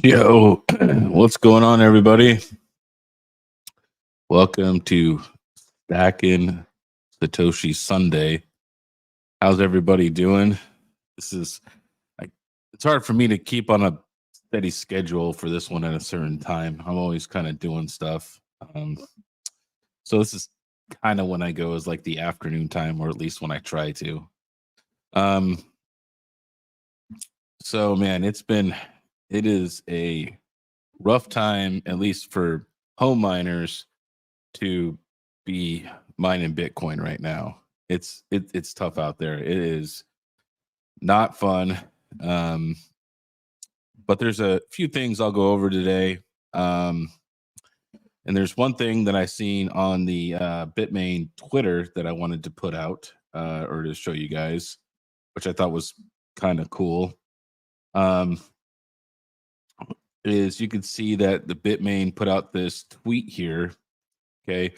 Yo, what's going on, everybody? Welcome to Stackin Satoshi Sunday. How's everybody doing? It's hard for me to keep on a steady schedule for this one at a certain time. I'm always kind of doing stuff. So this is kind of when I go is like the afternoon time, or at least when I try to. So man, it is a rough time, at least for home miners, to be mining Bitcoin right now. It's tough out there. It is not fun. But there's a few things I'll go over today. And there's one thing that I seen on the Bitmain Twitter that I wanted to put out or to show you guys, which I thought was kind of cool. Is you can see that the Bitmain put out this tweet here. Okay.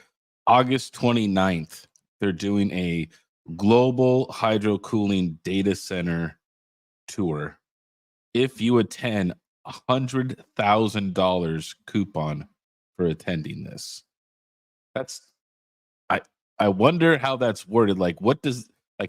August 29th, they're doing a global hydro cooling data center tour. If you attend, $100,000 coupon for attending this. I wonder how that's worded. Like,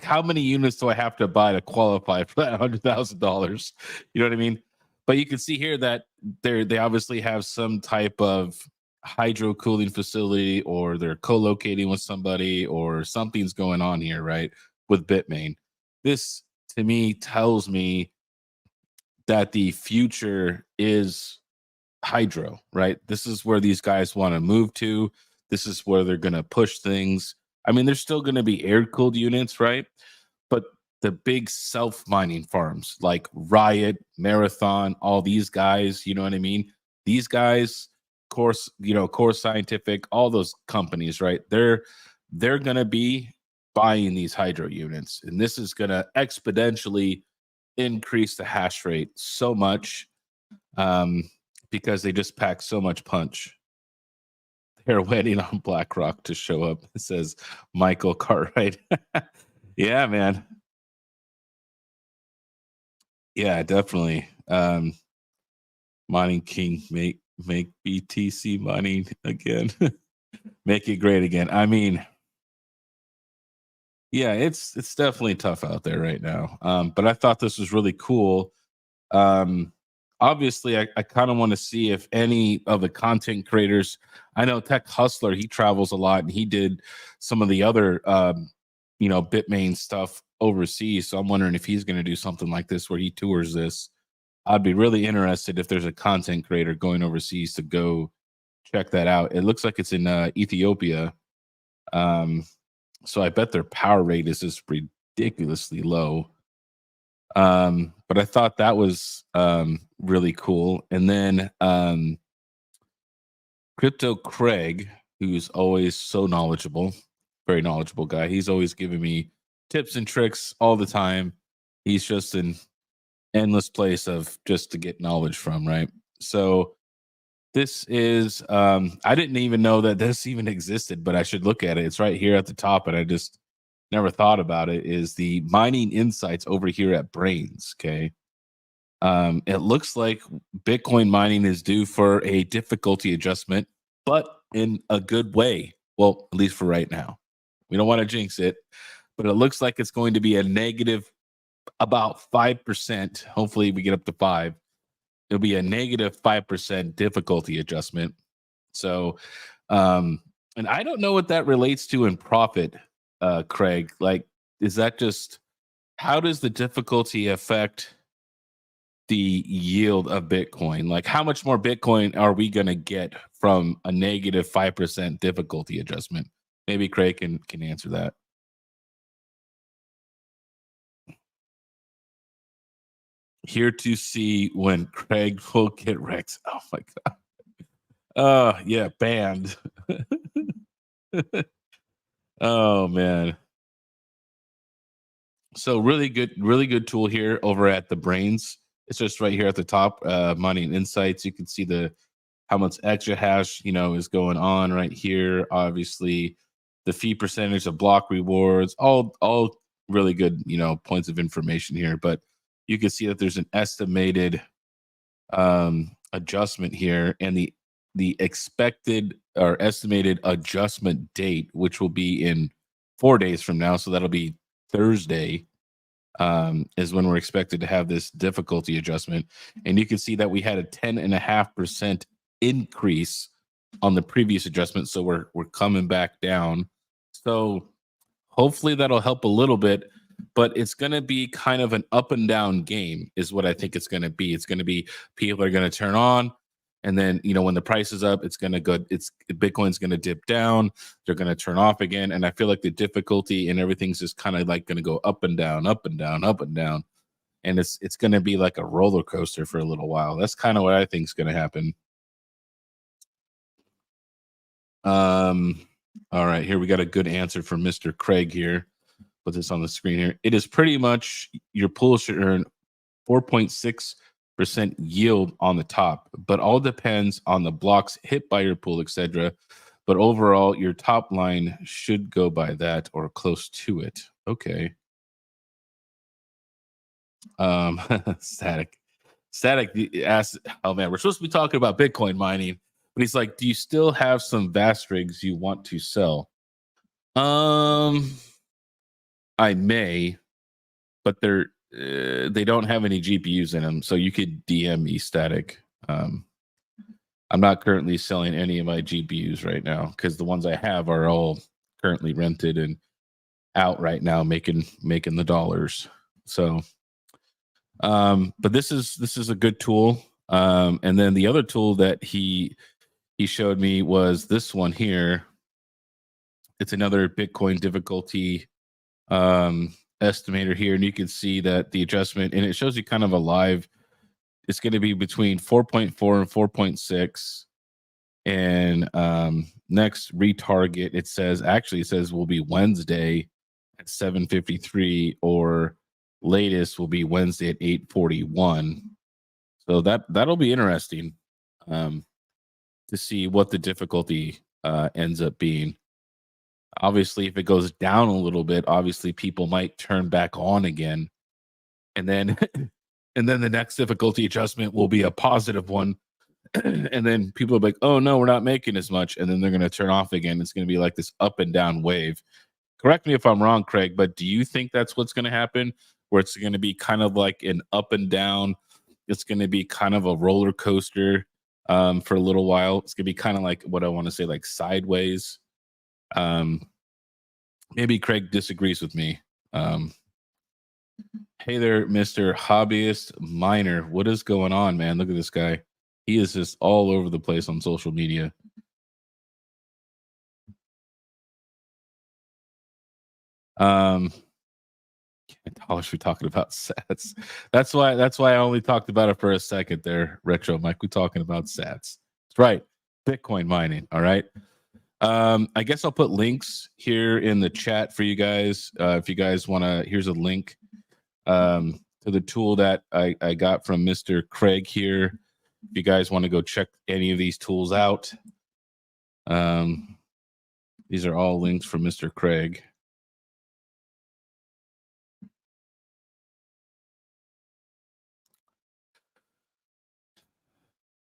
how many units do I have to buy to qualify for that $100,000? You know what I mean? But you can see here that they obviously have some type of hydro cooling facility, or they're co-locating with somebody, or something's going on here, right? With Bitmain. This to me tells me that the future is hydro, right? This is where these guys want to move to. This is where they're going to push things. I mean, there's still going to be air-cooled units, right? But the big self-mining farms like Riot, Marathon, all these guys, you know what I mean? These guys, Core Scientific, all those companies, right? They're going to be buying these hydro units, and this is going to exponentially increase the hash rate so much because they just pack so much punch. They're waiting on BlackRock to show up. It says Michael Cartwright. Yeah, man. Yeah, definitely. Mining King, make BTC mining again. Make it great again. I mean, yeah, it's definitely tough out there right now. But I thought this was really cool. Obviously, I kind of want to see if any of the content creators, I know Tech Hustler, he travels a lot, and he did some of the other, Bitmain stuff overseas. So I'm wondering if he's going to do something like this where he tours this. I'd be really interested if there's a content creator going overseas to go check that out. It looks like it's in Ethiopia. So I bet their power rate is just ridiculously low. But I thought that was really cool. And then Crypto Craig, who's always so knowledgeable, very knowledgeable guy. He's always giving me tips and tricks all the time. He's just an endless place of just to get knowledge from, right? So this is I didn't even know that this even existed, but I should look at it. It's right here at the top, and I just never thought about it. Is the mining insights over here at Brains. Okay. It looks like Bitcoin mining is due for a difficulty adjustment, but in a good way. Well, at least for right now. We don't want to jinx it, but it looks like it's going to be a negative about 5%. Hopefully we get up to 5. It'll be a negative 5% difficulty adjustment. So, and I don't know what that relates to in profit, Craig. Like, is that just, how does the difficulty affect the yield of Bitcoin? Like, how much more Bitcoin are we going to get from a negative 5% difficulty adjustment? Maybe Craig can answer that. Here to see when Craig will get wrecked. Oh my god. Yeah, banned. Oh man. So really good tool here over at the Brains. It's just right here at the top, mining insights. You can see how much extra hash is going on right here. Obviously, the fee percentage of block rewards, all really good points of information here. But you can see that there's an estimated adjustment here, and the expected or estimated adjustment date, which will be in 4 days from now, so that'll be Thursday, is when we're expected to have this difficulty adjustment. And you can see that we had a 10.5% increase on the previous adjustment, so we're coming back down. So hopefully that'll help a little bit, but it's going to be kind of an up and down game, is what I think it's going to be. It's going to be people are going to turn on, and then when the price is up, it's going to go. Bitcoin's going to dip down. They're going to turn off again, and I feel like the difficulty and everything's just kind of like going to go up and down, up and down, up and down, and it's going to be like a roller coaster for a little while. That's kind of what I think is going to happen. All right, here we got a good answer from Mr. Craig here. Put this on the screen here. It is pretty much your pool should earn 4.6% yield on the top, but all depends on the blocks hit by your pool, etc. But overall, your top line should go by that or close to it. Okay. Static asks, oh man, we're supposed to be talking about Bitcoin mining, but he's like, do you still have some vast rigs you want to sell? I may, but they don't have any GPUs in them, so you could DM me, Static. I'm not currently selling any of my GPUs right now because the ones I have are all currently rented and out right now, making the dollars. So, but this is a good tool. And then the other tool that he showed me was this one here. It's another Bitcoin difficulty estimator here, and you can see that the adjustment, and it shows you kind of a live. It's going to be between 4.4 and 4.6, and next retarget, it says will be Wednesday at 7:53, or latest will be Wednesday at 8:41. So that'll be interesting to see what the difficulty ends up being. Obviously, if it goes down a little bit, obviously people might turn back on again, and then and then the next difficulty adjustment will be a positive one, and then people are like, "Oh no, we're not making as much," and then they're going to turn off again. It's going to be like this up and down wave. Correct me if I'm wrong, Craig, but do you think that's what's going to happen? Where it's going to be kind of like an up and down? It's going to be kind of a roller coaster for a little while. It's going to be kind of like what I want to say, like sideways. Maybe Craig disagrees with me. Hey there, Mr. Hobbyist Miner. What is going on, man? Look at this guy. He is just all over the place on social media. Dollars, we're talking about sats. That's why I only talked about it for a second there, Retro Mike. We're talking about sats. That's right. Bitcoin mining. All right. I guess I'll put links here in the chat for you guys. If you guys want to, here's a link to the tool that I got from Mr. Craig here. If you guys want to go check any of these tools out, these are all links from Mr. Craig.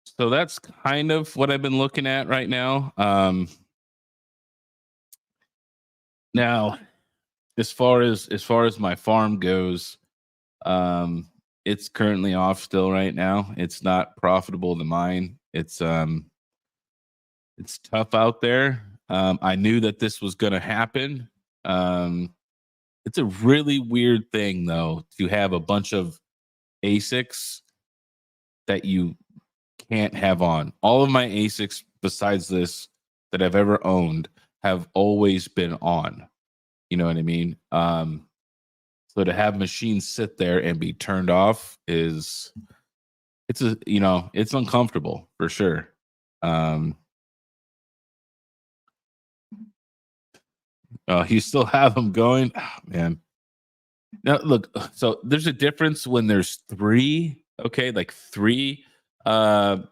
So that's kind of what I've been looking at right now. Now, as far as my farm goes, it's currently off still right now. It's not profitable to mine. It's tough out there. I knew that this was going to happen. It's a really weird thing though to have a bunch of ASICs that you can't have on. All of my ASICs besides this that I've ever owned have always been on. You know what I mean? So to have machines sit there and be turned off it's uncomfortable for sure. You still have them going, man. Now look, so there's a difference when there's three, okay, like three, three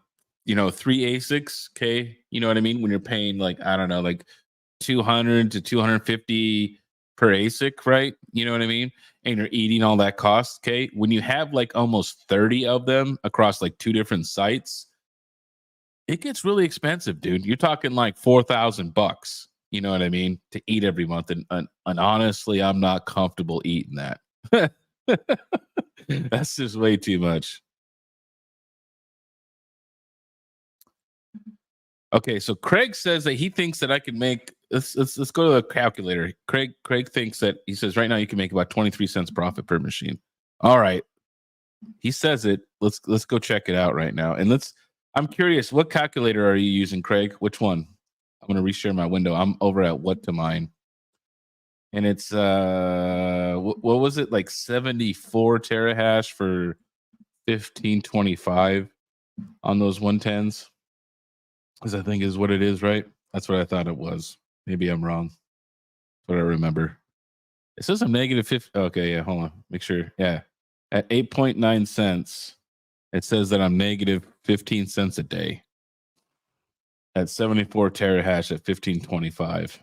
ASICs, okay, you know what I mean? When you're paying like, I don't know, like 200 to 250 per ASIC, right? You know what I mean? And you're eating all that cost. Okay. When you have like almost 30 of them across like 2 different sites, it gets really expensive, dude. You're talking like $4,000. You know what I mean? To eat every month. And honestly, I'm not comfortable eating that. That's just way too much. Okay, so Craig says that he thinks that I can make. Let's go to the calculator. Craig thinks that he says right now you can make about 23 cents profit per machine. All right, he says it. Let's go check it out right now. And let's. I'm curious, what calculator are you using, Craig? Which one? I'm gonna reshare my window. I'm over at what to mine, and it's what was it, like 74 terahash for 1525 on those 110s? Because I think is what it is, right? That's what I thought it was. Maybe I'm wrong. That's what I remember. It says I'm negative 50. Okay, yeah, hold on. Make sure. Yeah. At 8.9 cents, it says that I'm negative 15 cents a day. At 74 terahash at 1525.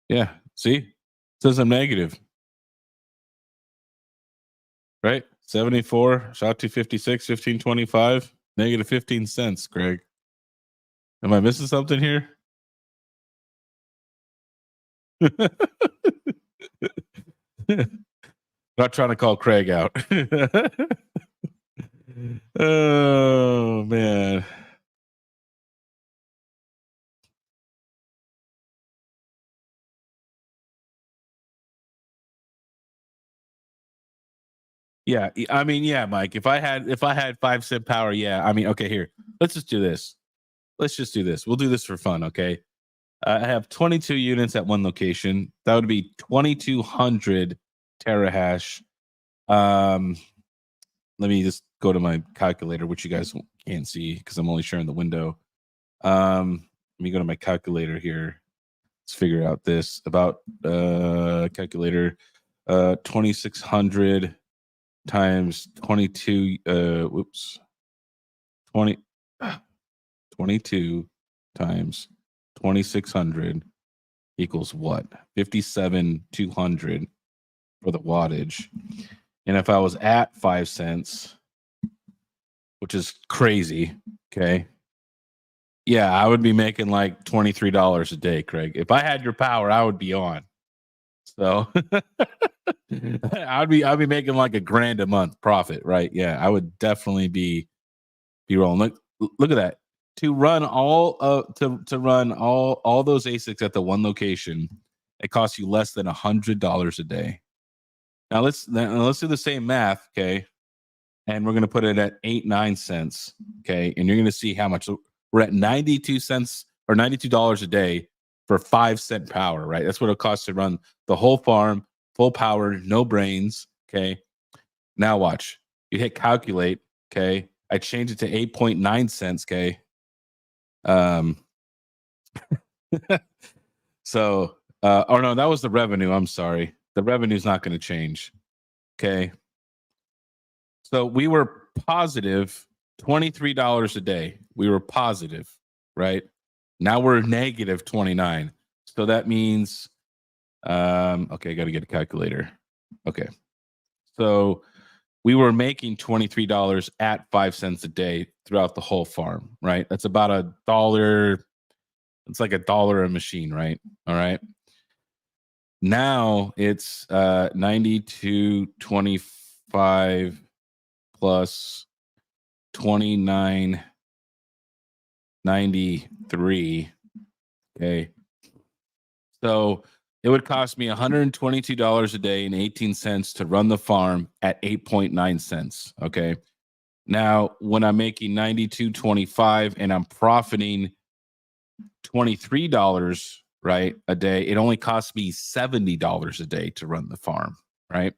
Yeah. See? It says I'm negative. Right? 74, shot to 56, 1525, negative 15 cents, Greg. Am I missing something here? Not trying to call Craig out. Oh man. Yeah, I mean, yeah, Mike. If I had 5 cent power, yeah. I mean, okay, here. Let's just do this. Let's just do this. We'll do this for fun, okay? I have 22 units at one location. That would be 2200 terahash. Um, let me just go to my calculator, which you guys can't see because I'm only sharing the window. Let me go to my calculator here. Let's figure out this about calculator 2600 times 22 whoops 20 22 times 2600 equals what? 57,200 for the wattage. And if I was at 5 cents, which is crazy, okay, yeah, I would be making like $23 a day, Craig. If I had your power, I would be on. So I'd be making like $1,000 a month profit, right? Yeah, I would definitely be rolling. Look at that. To run all to run all those ASICs at the one location, it costs you less than $100 a day. Now let's do the same math, okay? And we're gonna put it at 8-9 cents, okay? And you're gonna see how much we're at 92 cents or $92 a day for 5 cent power, right? That's what it costs to run the whole farm, full power, no brains, okay? Now watch. You hit calculate, okay? I changed it to 8.9 cents, okay? Um so oh no, that was the revenue. I'm sorry. The revenue's not going to change. Okay. So we were positive $23 a day. We were positive, right? Now we're negative 29. So that means okay, I got to get a calculator. Okay. So we were making $23 at 5 cents a day throughout the whole farm, right? That's about $1. It's like $1 a machine, right? All right. Now it's 92.25 plus 29.93. Okay. So it would cost me $122 a day and 18 cents to run the farm at 8.9 cents. Okay. Now, when I'm making 92.25 and I'm profiting $23, right, a day, it only costs me $70 a day to run the farm, right?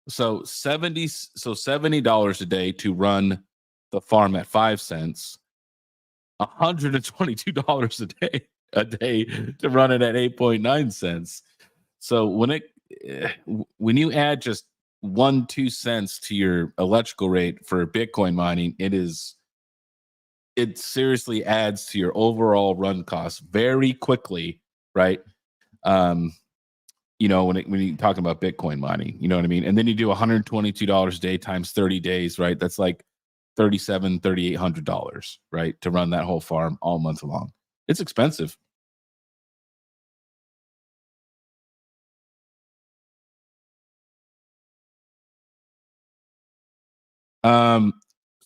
So $70 a day to run the farm at 5 cents, $122 a day to run it at 8.9 cents. So when you add just 1-2 cents to your electrical rate for Bitcoin mining, it is it seriously adds to your overall run costs very quickly, right? Um, when you talking about Bitcoin mining, you know what I mean? And then you do $122 a day times 30 days, right? That's like $3,800, right? To run that whole farm all month long. It's expensive. Um,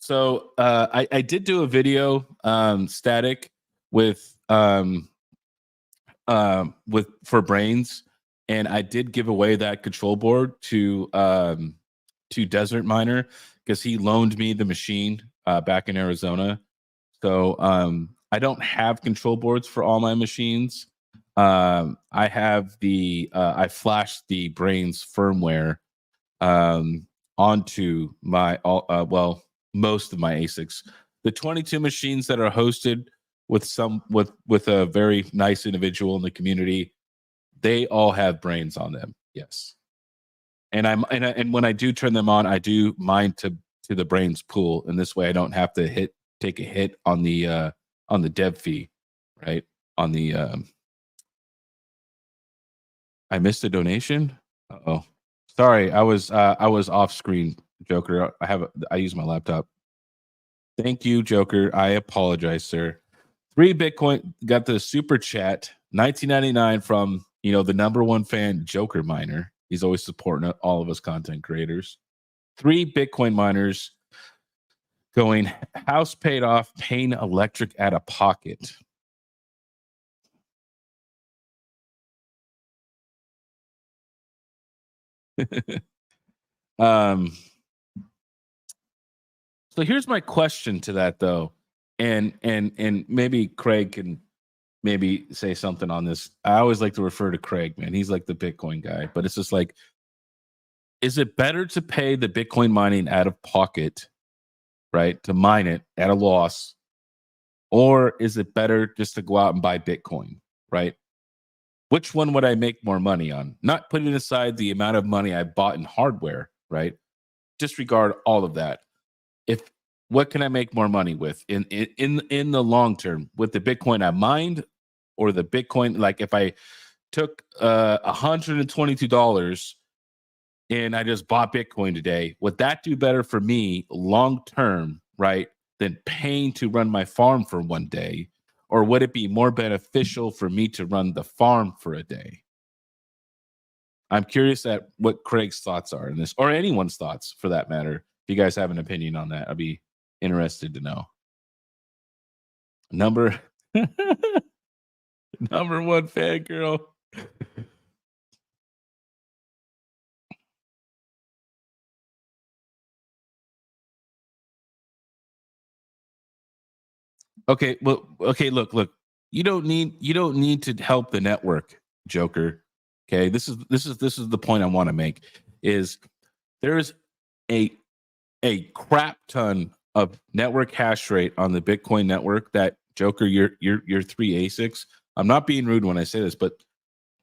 I did do a video, static with for brains, and I did give away that control board to Desert Miner because he loaned me the machine back in Arizona. So I don't have control boards for all my machines. I have I flashed the brains firmware um, onto my most of my ASICs. The 22 machines that are hosted with a very nice individual in the community, they all have brains on them. Yes, and when I do turn them on, I do mine to the brains pool, and this way I don't have to take a hit on the dev fee, right? On the I missed a donation. Oh, sorry, I was off screen, Joker. I use my laptop. Thank you, Joker. I apologize, sir. 3 Bitcoin got the super chat, 1999 from the number one fan, Joker Miner. He's always supporting all of us content creators. 3 Bitcoin miners going house paid off, paying electric out of pocket. um, so here's my question to that though, and maybe Craig can maybe say something on this. I always like to refer to Craig, man. He's like the Bitcoin guy, but it's just like, is it better to pay the Bitcoin mining out of pocket, right, to mine it at a loss, or is it better just to go out and buy Bitcoin, right? Which one would I make more money on? Not putting aside the amount of money I bought in hardware, right? Disregard all of that. If What can I make more money with in the long term, with the Bitcoin I mined or the Bitcoin? Like if I took $122 and I just bought Bitcoin today, would that do better for me long term, right, than paying to run my farm for one day? Or would it be more beneficial for me to run the farm for a day? I'm curious at what Craig's thoughts are in this, or anyone's thoughts for that matter. If you guys have an opinion on that, I'd be interested to know. Number number one fangirl. Okay, well, okay, look. You don't need to help the network, Joker. Okay, this is the point I want to make is there's a crap ton of network hash rate on the Bitcoin network that Joker, your 3 ASICs. I'm not being rude when I say this, but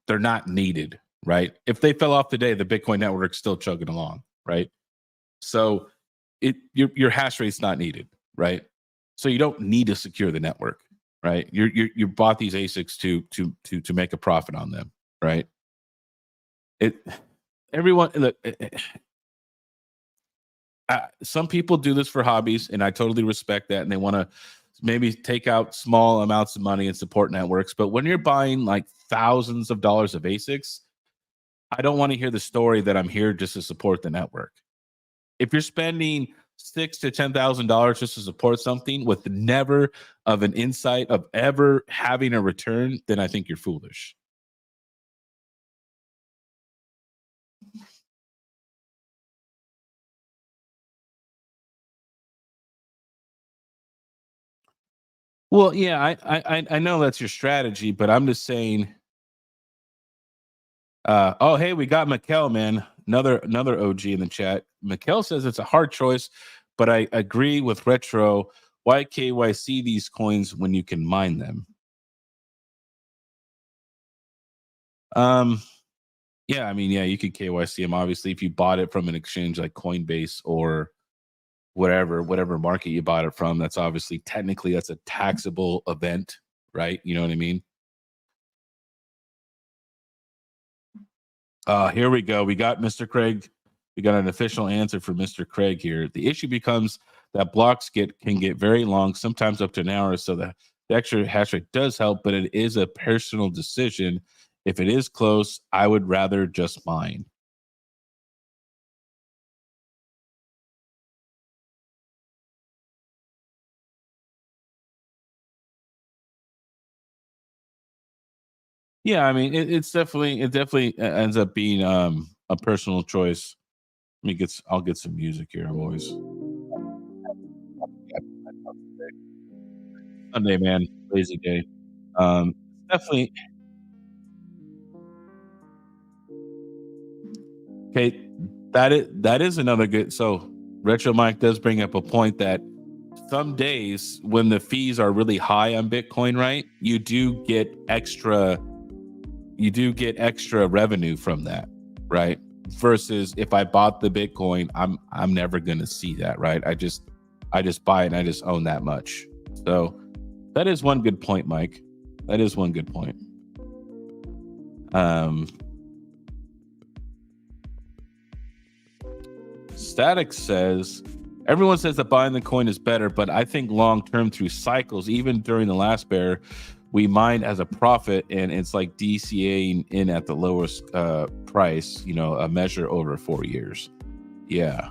they're not needed, right? If they fell off today, the Bitcoin network's still chugging along, right? So your hash rate's not needed, right? So you don't need to secure the network, right? You bought these ASICs to make a profit on them, right? It everyone look. Some people do this for hobbies, and I totally respect that, and they want to maybe take out small amounts of money and support networks. But when you're buying like thousands of dollars of ASICs, I don't want to hear the story that I'm here just to support the network. If you're spending $6,000 to $10,000 just to support something with never of an insight of ever having a return, then I think you're foolish. Well, yeah, I know that's your strategy, but I'm just saying. Oh, hey, we got Mikkel, man. Another OG in the chat. Mikkel says it's a hard choice, but I agree with Retro. Why KYC these coins when you can mine them? Um, yeah, I mean, yeah, you could KYC them obviously if you bought it from an exchange like Coinbase whatever market you bought it from. That's obviously technically that's a taxable event, right? You know what I mean? Here we go. We got Mr. Craig. We got an official answer for Mr. Craig here. The issue becomes that blocks can get very long, sometimes up to an hour. So the extra hash rate does help, but it is a personal decision. If it is close, I would rather just mine. Yeah, I mean, it definitely ends up being a personal choice. I'll get some music here. I'm always Sunday, man, lazy day. Definitely okay. That is another good. So Retro Mike does bring up a point that some days when the fees are really high on Bitcoin, right? You do get extra revenue from that, right? Versus if I bought the Bitcoin, I'm never gonna see that, right? I just buy it and I just own that much. So that is one good point, Mike. That is one good point. Um, Static says everyone says that buying the coin is better, but I think long term through cycles, even during the last bear, we mined as a profit, and it's like DCAing in at the lowest price. A measure over 4 years. Yeah.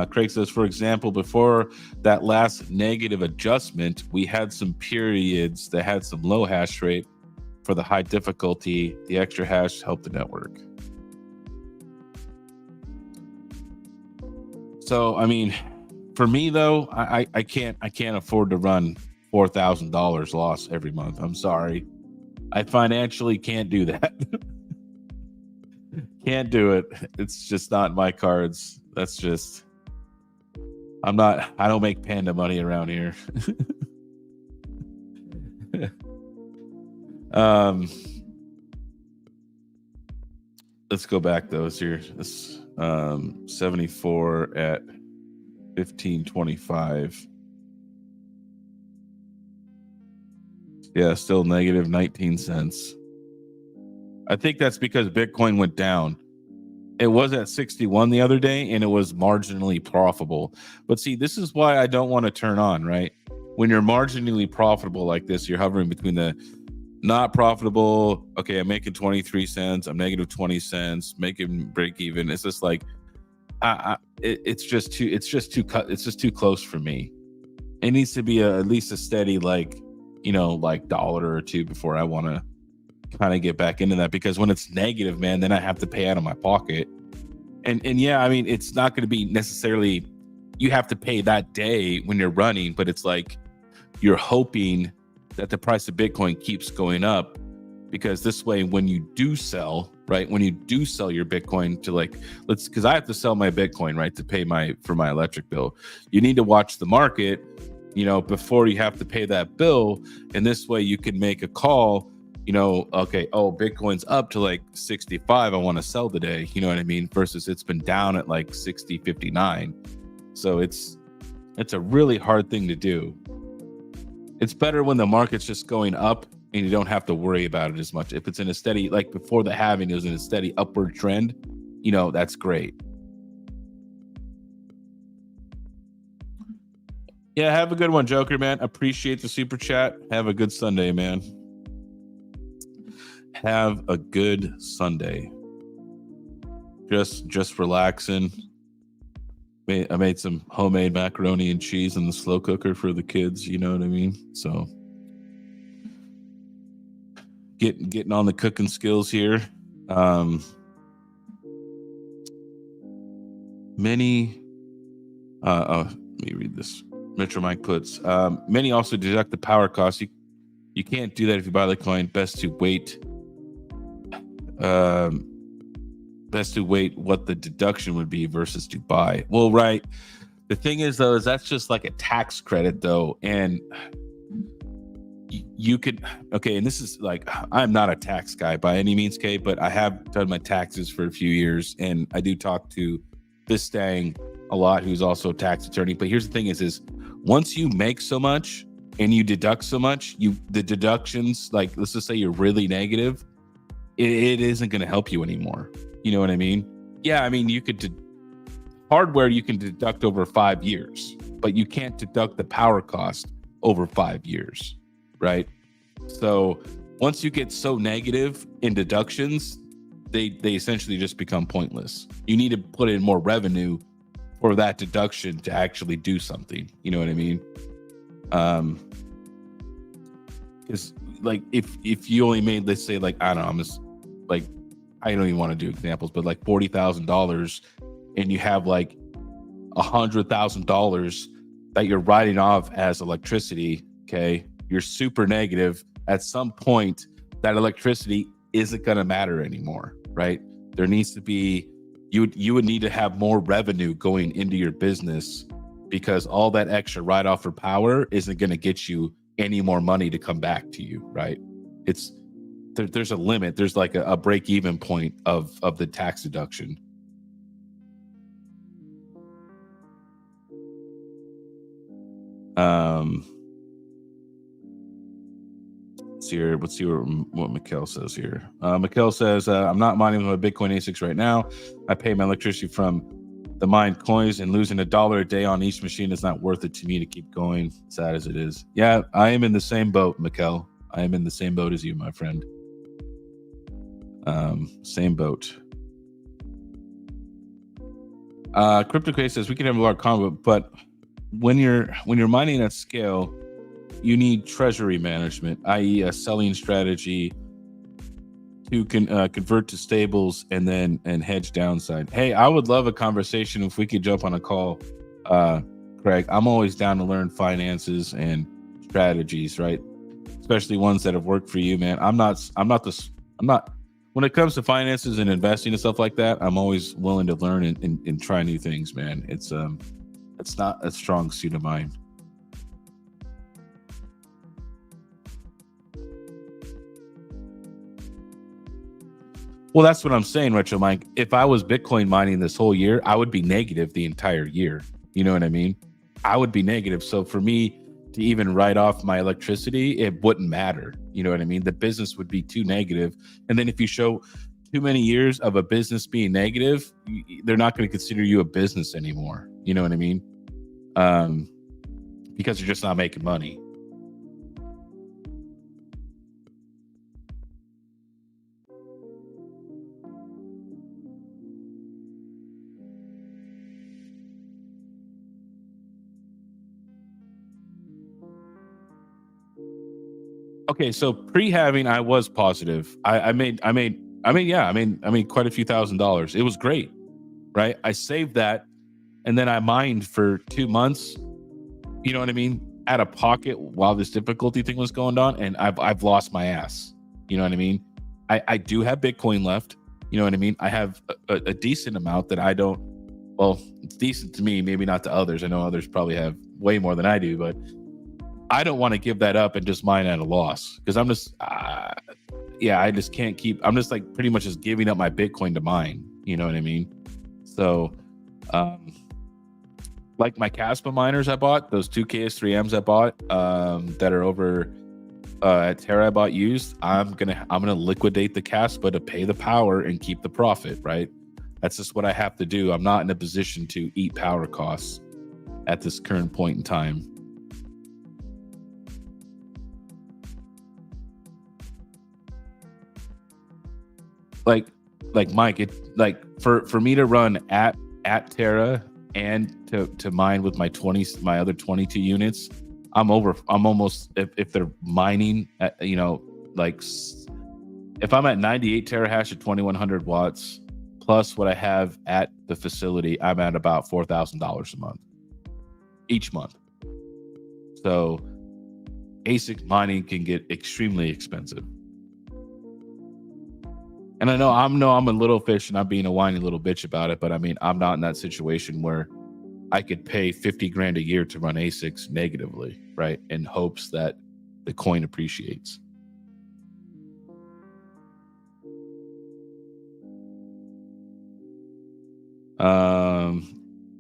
Craig says, for example, before that last negative adjustment, we had some periods that had some low hash rate for the high difficulty. The extra hash helped the network. So, I mean, for me though, I can't afford to run $4,000 loss every month. I'm sorry, I financially can't do that. Can't do it. It's just not my cards. That's just I don't make panda money around here. um let's go back though. Here, this 74 at 1525. Yeah, still negative 19 cents. I think that's because Bitcoin went down. It was at 61 the other day and it was marginally profitable. But see, this is why I don't want to turn on, right? When you're marginally profitable like this, you're hovering between the not profitable. Okay, I'm making 23 cents. I'm negative 20 cents, making break even. It's just like, it's just too close for me. It needs to be at least a steady, like dollar or two before I want to kind of get back into that, because when it's negative, man, then I have to pay out of my pocket. And yeah, I mean, it's not going to be necessarily you have to pay that day when you're running, but it's like you're hoping that the price of Bitcoin keeps going up, because this way, when you do sell, right, when you do sell your Bitcoin to, like, because I have to sell my Bitcoin, right, to pay for my electric bill. You need to watch the market, before you have to pay that bill. And this way you can make a call, okay, oh, Bitcoin's up to like 65. I want to sell today. You know what I mean? Versus it's been down at like 60, 59. So it's a really hard thing to do. It's better when the market's just going up and you don't have to worry about it as much. If it's in a steady, like before the halving, it was in a steady upward trend, that's great. Yeah, have a good one, Joker, man. Appreciate the super chat. Have a good Sunday, man. Have a good Sunday. Just relaxing. I made some homemade macaroni and cheese in the slow cooker for the kids. You know what I mean? So getting on the cooking skills here. Many. Let me read this. Metro Mike puts. Many also deduct the power costs. You can't do that if you buy the coin. Best to wait. Best to wait what the deduction would be versus to buy. Well, right. The thing is, though, is that's just like a tax credit, though, and you could, okay, and this is like, I'm not a tax guy by any means, Kate, but I have done my taxes for a few years, and I do talk to this Stang a lot, who's also a tax attorney. But here's the thing is once you make so much and you deduct so much, the deductions, like let's just say you're really negative, it isn't going to help you anymore. You know what I mean? Yeah, I mean, you could hardware you can deduct over 5 years, but you can't deduct the power cost over 5 years, right? So once you get so negative in deductions, they essentially just become pointless. You need to put in more revenue for that deduction to actually do something. You know what I mean? Because like if you only made, let's say, like, I don't know, I'm just like, I don't even want to do examples, but like $40,000, and you have like $100,000 that you're writing off as electricity. Okay, you're super negative. At some point, that electricity isn't going to matter anymore, right? There needs to be, you would need to have more revenue going into your business, because all that extra write-off for power isn't going to get you any more money to come back to you, right? It's there's a limit. There's like a break-even point of the tax deduction. Let's see what Mikkel says here. Mikkel says, I'm not mining with my Bitcoin ASICs right now. I pay my electricity from the mined coins, and losing $1 a day on each machine is not worth it to me to keep going, sad as it is. Yeah, I am in the same boat, Mikkel. I am in the same boat as you, my friend. Same boat. CryptoK says, we can have a large combo, but when you're mining at scale, you need treasury management, i.e. a selling strategy to convert to stables and hedge downside. Hey, I would love a conversation if we could jump on a call, Craig. I'm always down to learn finances and strategies, right? Especially ones that have worked for you, man. I'm not when it comes to finances and investing and stuff like that, I'm always willing to learn and try new things, man. It's not a strong suit of mine. Well, that's what I'm saying, Retro Mike. If I was Bitcoin mining this whole year, I would be negative the entire year. You know what I mean? I would be negative. So for me to even write off my electricity, it wouldn't matter. You know what I mean? The business would be too negative. And then if you show too many years of a business being negative, they're not going to consider you a business anymore. You know what I mean? Because you're just not making money. Okay, so pre-halving, I was positive. I made quite a few $1,000s. It was great, right? I saved that, and then I mined for 2 months. You know what I mean? Out of pocket while this difficulty thing was going on, and I've lost my ass. You know what I mean? I do have Bitcoin left. You know what I mean? I have a decent amount that I don't. Well, it's decent to me, maybe not to others. I know others probably have way more than I do, but I don't want to give that up and just mine at a loss, because I'm just, I just can't keep. I'm just like pretty much just giving up my Bitcoin to mine. You know what I mean? So, like my Caspa miners I bought, those 2 KS3Ms I bought, that are over at Terra I bought used. I'm gonna liquidate the Caspa to pay the power and keep the profit. Right? That's just what I have to do. I'm not in a position to eat power costs at this current point in time. Like Mike, it like for me to run at Terra and to mine with my other 22 units, I'm almost, if they're mining at, like if I'm at 98 terahash at 2100 watts plus what I have at the facility, I'm at about $4,000 a month each month. So ASIC mining can get extremely expensive. And I know I'm a little fish and I'm being a whiny little bitch about it, but I mean, I'm not in that situation where I could pay 50 grand a year to run ASICs negatively, right? In hopes that the coin appreciates.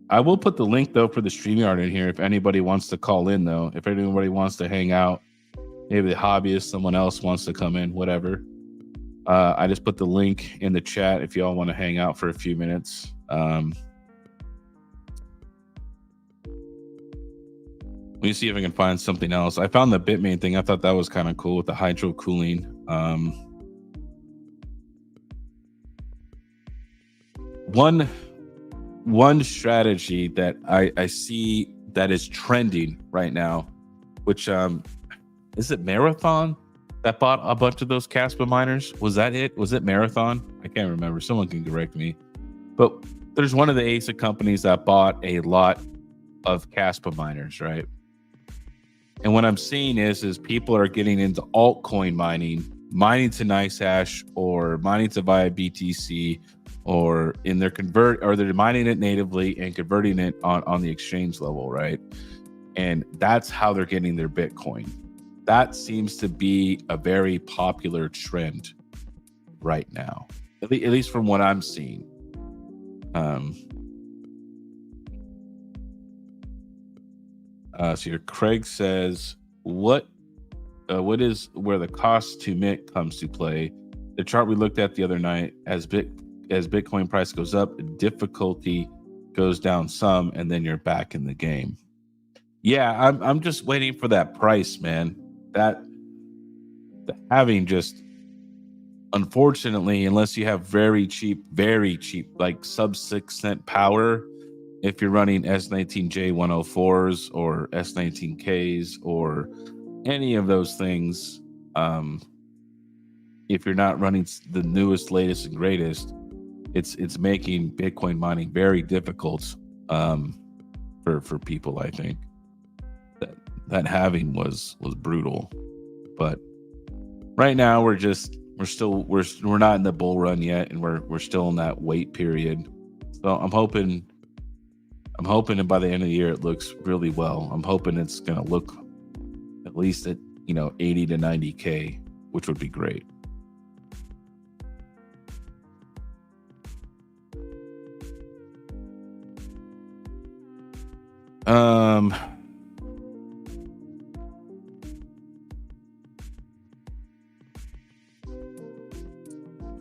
I will put the link though for the StreamYard in here if anybody wants to call in though. If anybody wants to hang out, maybe the hobbyist, someone else wants to come in, whatever. I just put the link in the chat if y'all want to hang out for a few minutes. Let me see if I can find something else. I found the Bitmain thing. I thought that was kind of cool with the hydro cooling. One strategy that I see that is trending right now, which is it Marathon that bought a bunch of those Caspa miners? Was that it? Was it Marathon? I can't remember. Someone can correct me. But there's one of the ASIC companies that bought a lot of Caspa miners, right? And what I'm seeing is people are getting into altcoin mining to NiceHash or mining to via BTC, or they're mining it natively and converting it on the exchange level, right? And that's how they're getting their Bitcoin. That seems to be a very popular trend right now, at least from what I'm seeing. So here, Craig says, what is where the cost to mint comes to play? The chart we looked at the other night, as Bitcoin price goes up, difficulty goes down some, and then you're back in the game. Yeah, I'm just waiting for that price, man. That having just, unfortunately, unless you have very cheap, like sub 6 cent power, if you're running S19J 104s or S19Ks or any of those things, if you're not running the newest, latest, and greatest, it's making Bitcoin mining very difficult for people. I think that halving was brutal, but right now we're not in the bull run yet, and we're still in that wait period. So I'm hoping that by the end of the year it looks really well. I'm hoping it's gonna look at least at 80 to 90K, which would be great.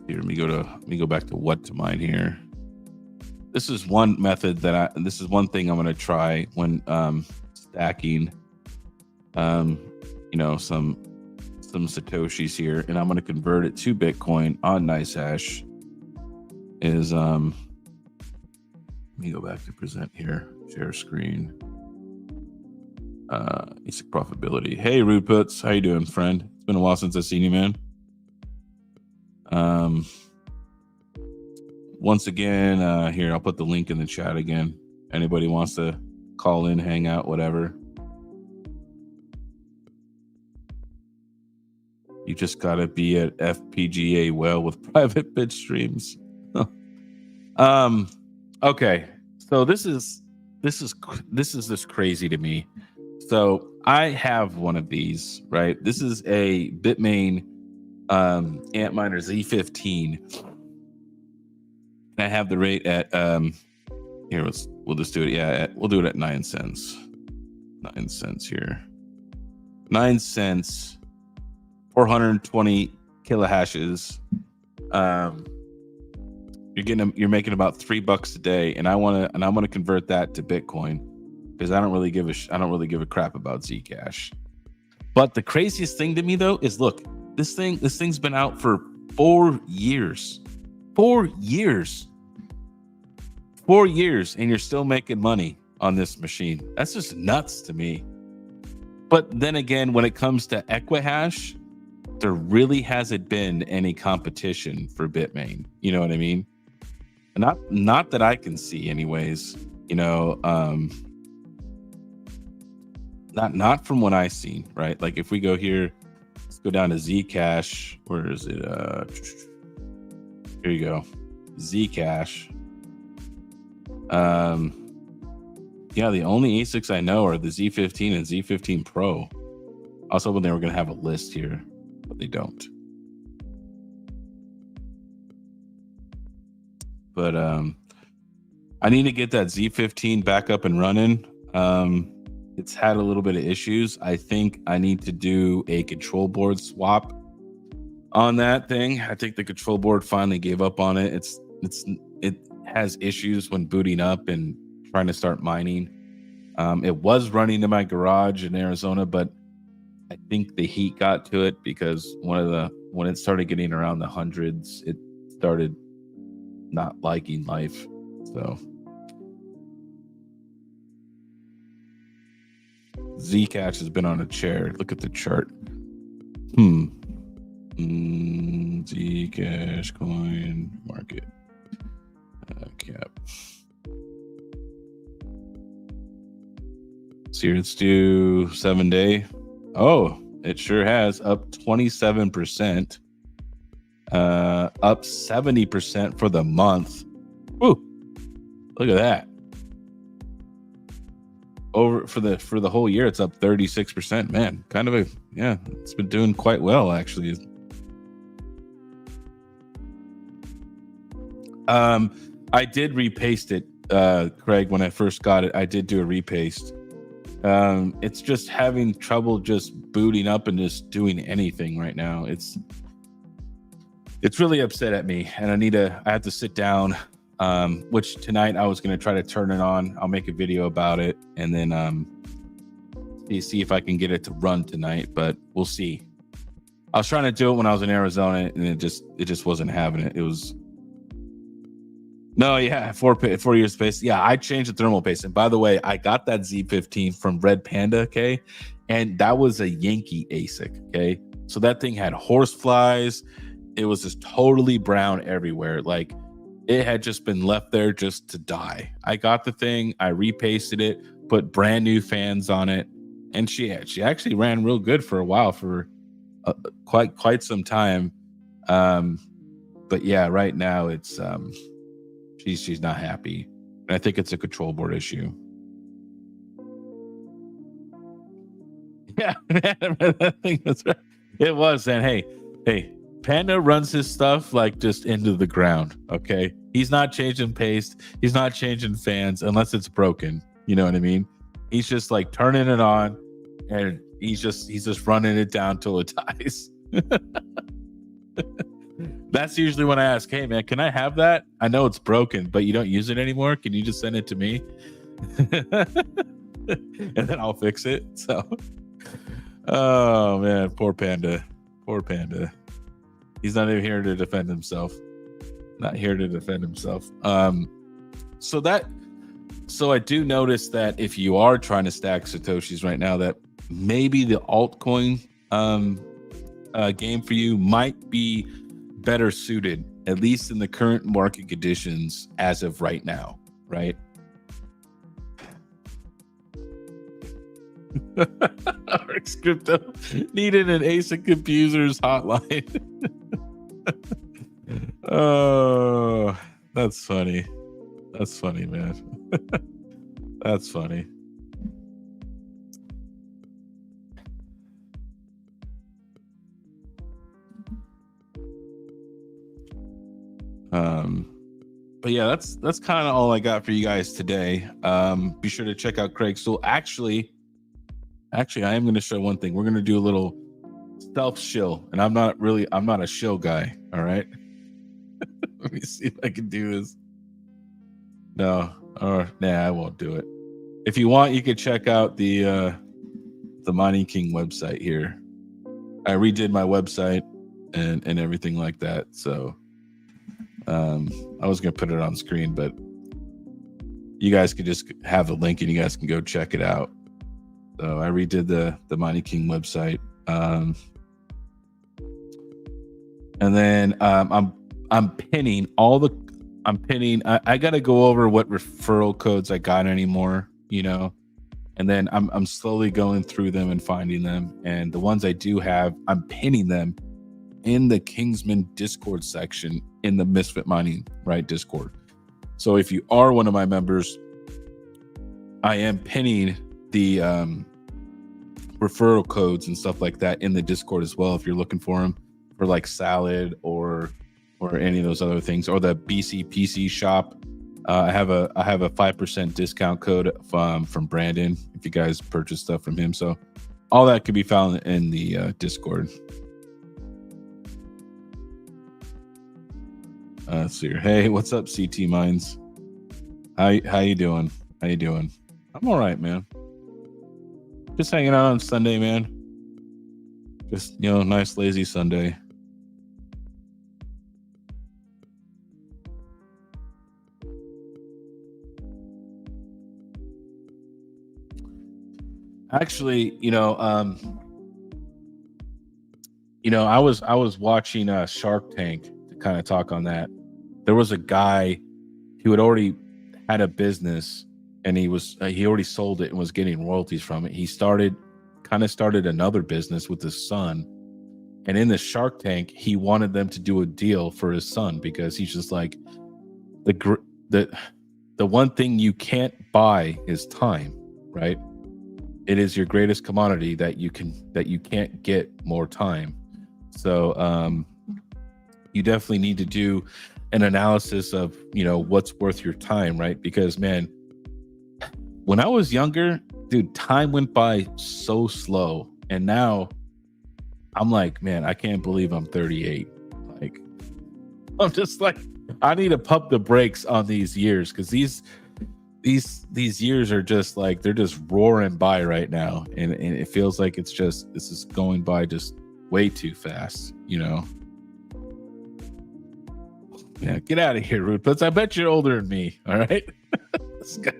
Here, let me go back to what to mine here. This is one method this is one thing I'm going to try when stacking some satoshis here, and I'm going to convert it to Bitcoin on NiceHash. Let me go back to present here, share screen. It's profitability. Hey, Rude Puts, how you doing, friend? It's been a while since I've seen you, man. Once again, here, I'll put the link in the chat again. Anybody wants to call in, hang out, whatever. You just gotta be at FPGA well with private bit streams. Okay, so this is crazy to me. So I have one of these, right? This is a Bitmain Antminer Z15. I have the rate at here. We'll just do it. Yeah, we'll do it at 9 cents. 9 cents here. 9 cents. 420 kilohashes. You're making about $3 a day, and I want to convert that to Bitcoin because I don't really give a crap about Zcash. But the craziest thing to me though is, look, this thing's been out for 4 years. 4 years. 4 years, and you're still making money on this machine. That's just nuts to me. But then again, when it comes to Equihash, there really hasn't been any competition for Bitmain. You know what I mean? Not that I can see, anyways. Not from what I've seen, right? Like if we go here, let's go down to Zcash. Where is it? Here you go, Zcash. Yeah, the only ASICs I know are the Z15 and Z15 Pro. I was hoping they were going to have a list here, but they don't. But I need to get that Z15 back up and running. It's had a little bit of issues. I think I need to do a control board swap on that thing. I think the control board finally gave up on it. It has issues when booting up and trying to start mining. It was running in my garage in Arizona, but I think the heat got to it because when it started getting around the hundreds, it started not liking life. So Zcash has been on a chair. Look at the chart. Zcash coin market cap. So let's do 7-day. Oh, it sure has, up 27%, up 70% for the month. Woo! Look at that. Over for the whole year, it's up 36%. Man, kind of it's been doing quite well actually. I did repaste it, Craig. When I first got it, I did do a repaste. It's just having trouble just booting up and just doing anything right now. It's really upset at me, and I have to sit down. Which tonight I was going to try to turn it on. I'll make a video about it, and then see if I can get it to run tonight, but we'll see. I was trying to do it when I was in Arizona, and it just wasn't having it. It was no, yeah, 4 years pace. Yeah, I changed the thermal paste. And by the way, I got that Z15 from Red Panda, okay? And that was a Yankee ASIC, okay? So that thing had horse flies. It was just totally brown everywhere. Like, it had just been left there just to die. I got the thing, I repasted it, put brand new fans on it, and she actually ran real good for a while, for quite some time. But yeah, right now it's she's not happy, and I think it's a control board issue. Yeah, that thing was right. It was. And hey, Panda runs his stuff like just into the ground. Okay, he's not changing paste, he's not changing fans unless it's broken. You know what I mean? He's just like turning it on, and he's just running it down till it dies. That's usually when I ask, hey man, can I have that? I know it's broken, but you don't use it anymore. Can you just send it to me? And then I'll fix it. So, oh man, poor Panda. He's not even here to defend himself. So I do notice that if you are trying to stack Satoshis right now, that maybe the altcoin game for you might be better suited, at least in the current market conditions as of right now, right? RX Crypto needed an ASIC computers hotline. Oh, that's funny. That's funny, man. That's funny. But yeah, that's kind of all I got for you guys today. Be sure to check out Craig's tool. Actually, I am going to show one thing. We're going to do a little self shill, and I'm not a shill guy. All right. Let me see if I can do this. No, or nah, I won't do it. If you want, you could check out the Mining King website here. I redid my website and everything like that. So I was gonna put it on screen, but you guys could just have a link and you guys can go check it out. So I redid the Mining King website. And then I'm pinning I gotta go over what referral codes I got anymore, you know, and then I'm slowly going through them and finding them, and the ones I do have, I'm pinning them in the Kingsman Discord section in the Misfit Mining Discord. So if you are one of my members, I am pinning the referral codes and stuff like that in the Discord as well if you're looking for them for like salad or any of those other things, or the BCPC shop. I have a 5% discount code from Brandon if you guys purchase stuff from him. So all that can be found in the Discord. Let's see here. Hey, what's up, CT Minds? How you doing? How you doing? I'm all right, man. Just hanging out on Sunday, man. Just, nice lazy Sunday. Actually, I was watching Shark Tank to kind of talk on that. There was a guy who had already had a business, and he already sold it and was getting royalties from it. He started another business with his son, and in the Shark Tank, he wanted them to do a deal for his son because he's just like, the one thing you can't buy is time, right? It is your greatest commodity that you can't get more time. So you definitely need to do an analysis of what's worth your time, right? Because, man, when I was younger, dude, time went by so slow, and now I'm like, man, I can't believe I'm 38. Like, I'm just like, I need to pump the brakes on these years, because these years are just like, they're just roaring by right now, and it feels like this is going by just way too fast. Yeah, get out of here, Rootlets. I bet you're older than me. All right. This guy.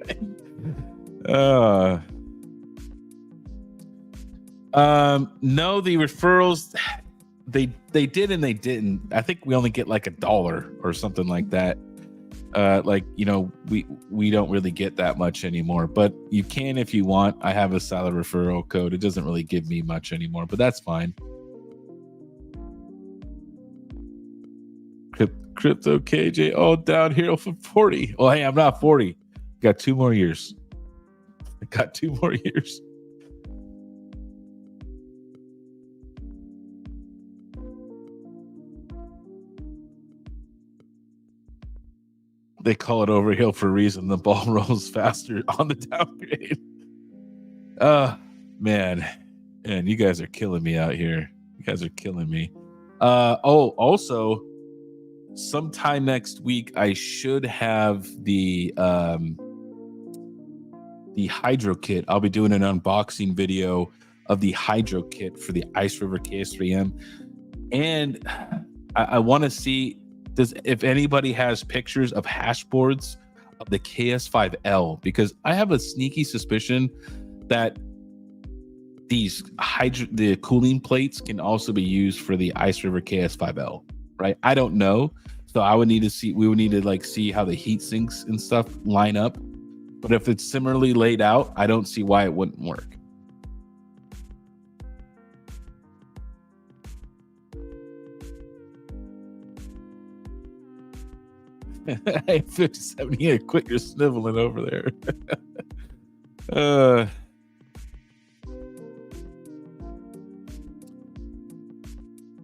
No, the referrals, they did and they didn't. I think we only get like $1 or something like that. We don't really get that much anymore, but you can if you want. I have a salad referral code. It doesn't really give me much anymore, but that's fine. Crypto KJ, down here for 40. Well, hey, I'm not 40. Got 2 more years. They call it overhill for a reason. The ball rolls faster on the downgrade. Man, you guys are killing me out here. You guys are killing me. Also, sometime next week, I should have the Hydro Kit. I'll be doing an unboxing video of the Hydro Kit for the Ice River KS3M, and I want to see if anybody has pictures of hash boards of the KS5L, because I have a sneaky suspicion that the cooling plates can also be used for the Ice River KS5L, right? I don't know. So we would need to see how the heat sinks and stuff line up. But if it's similarly laid out, I don't see why it wouldn't work. Hey, 5078, quit your sniveling over there.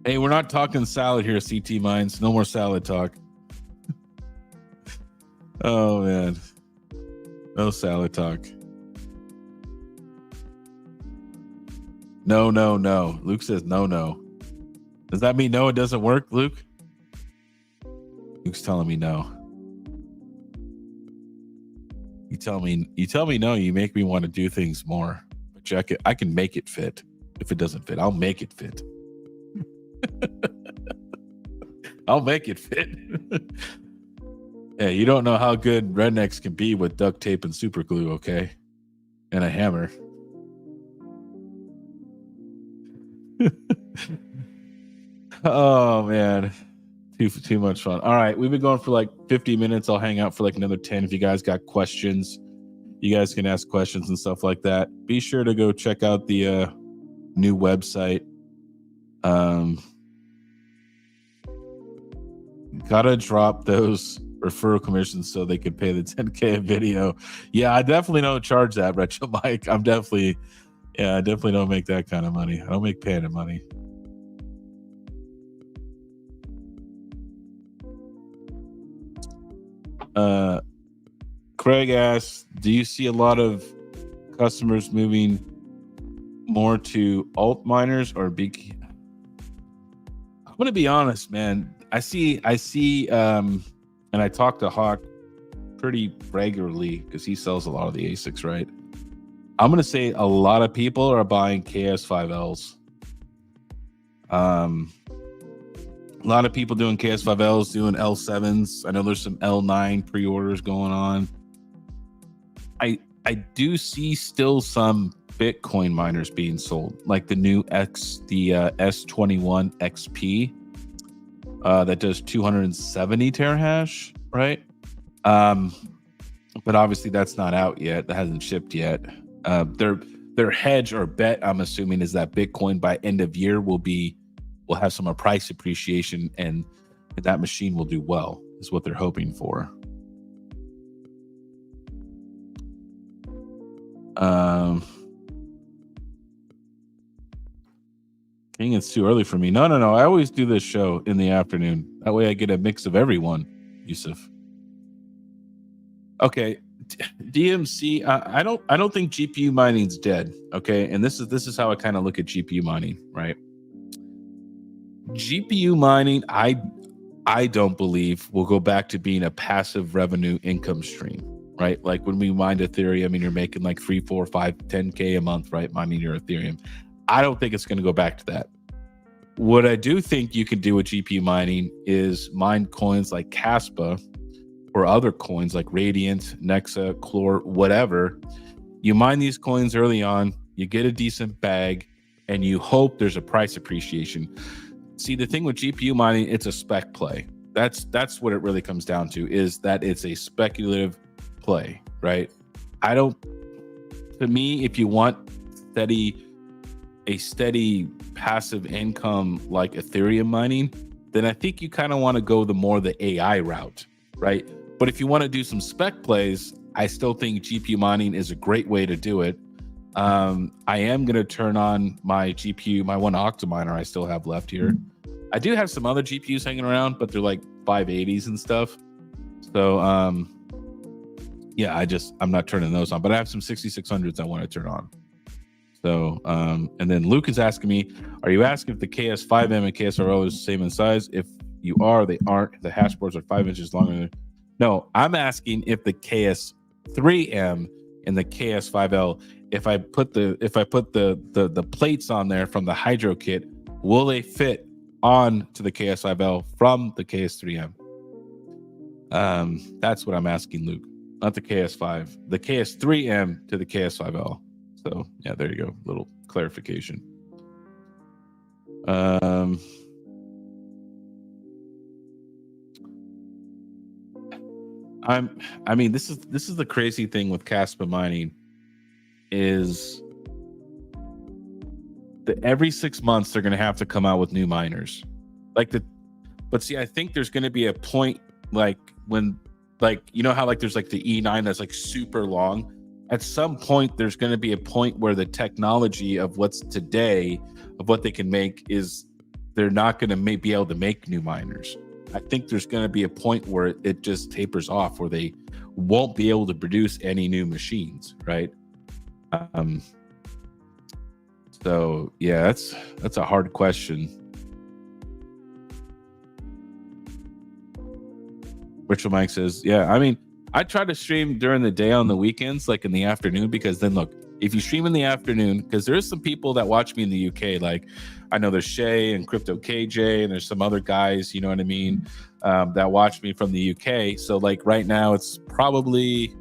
Hey, we're not talking salad here, CT Minds. No more salad talk. Oh, man. No salad talk. No. Luke says no. Does that mean no, it doesn't work, Luke? Luke's telling me no. You tell me no, you make me want to do things more. But check it. I can make it fit. If it doesn't fit, I'll make it fit. I'll make it fit. Hey, you don't know how good rednecks can be with duct tape and super glue, okay? And a hammer. Oh, man. Too much fun. All right, we've been going for like 50 minutes. I'll hang out for like another 10. If you guys got questions, you guys can ask questions and stuff like that. Be sure to go check out the new website. Gotta drop those referral commissions so they could pay the 10K a video. Yeah, I definitely don't charge that, Retro Mike. I'm definitely Yeah, I definitely don't make that kind of money. I don't make panda money. Craig asks, do you see a lot of customers moving more to alt miners or big? I'm gonna be honest, man. I see, and I talk to Hawk pretty regularly because he sells a lot of the ASICs, right? I'm gonna say a lot of people are buying KS5Ls. A lot of people doing KS5Ls, doing L7s. I know there's some L9 pre-orders going on. I do see still some Bitcoin miners being sold, like the new S21 XP that does 270 terahash, right? But obviously that's not out yet. That hasn't shipped yet. Their hedge or bet, I'm assuming, is that Bitcoin by end of year will have some price appreciation and that machine will do well, is what they're hoping for. King, it's too early for me. No. I always do this show in the afternoon. That way I get a mix of everyone, Yusuf. Okay. DMC, I don't think GPU mining's dead. Okay. And this is how I kind of look at GPU mining, right? GPU mining, I don't believe will go back to being a passive revenue income stream, right? Like when we mine Ethereum and you're making like 3, 4, 5, 10K a month, right? Mining your Ethereum. I don't think it's going to go back to that. What I do think you can do with GPU mining is mine coins like Caspa or other coins like Radiant, Nexa, Clore, whatever. You mine these coins early on, you get a decent bag, and you hope there's a price appreciation. See, the thing with GPU mining, it's a spec play. That's what it really comes down to, is that it's a speculative play, right? To me, if you want a steady passive income like Ethereum mining, then I think you kind of want to go the AI route, right? But if you want to do some spec plays, I still think GPU mining is a great way to do it. I am going to turn on my GPU, my one Octominer I still have left here. I do have some other GPUs hanging around, but they're like 580s and stuff. So, yeah, I'm not turning those on, but I have some 6600s I want to turn on. So, and then Luke is asking me, are you asking if the KS5M and KSRL is the same in size? If you are, they aren't. The hash boards are 5 inches longer. No, I'm asking if the KS3M and the KS5L, if I put the plates on there from the Hydro kit, will they fit on to the KS5L from the KS3M? That's what I'm asking Luke, not the KS5, the KS3M to the KS5L. So yeah, there you go. Little clarification. I mean, this is the crazy thing with Caspa mining is that every 6 months they're going to have to come out with new miners. But see, I think there's going to be a point like when, like, you know how like there's like the E9 that's like super long. At some point, there's going to be a point where the technology of what's today, of what they can make, is they're not going to be able to make new miners. I think there's going to be a point where it just tapers off, where they won't be able to produce any new machines, right? So yeah, that's a hard question. Ritual Mike says, yeah, I mean, I try to stream during the day on the weekends, like in the afternoon, because then look, if you stream in the afternoon, because there's some people that watch me in the UK, like I know there's Shay and Crypto KJ, and there's some other guys, you know what I mean, that watch me from the UK. So like right now, it's probably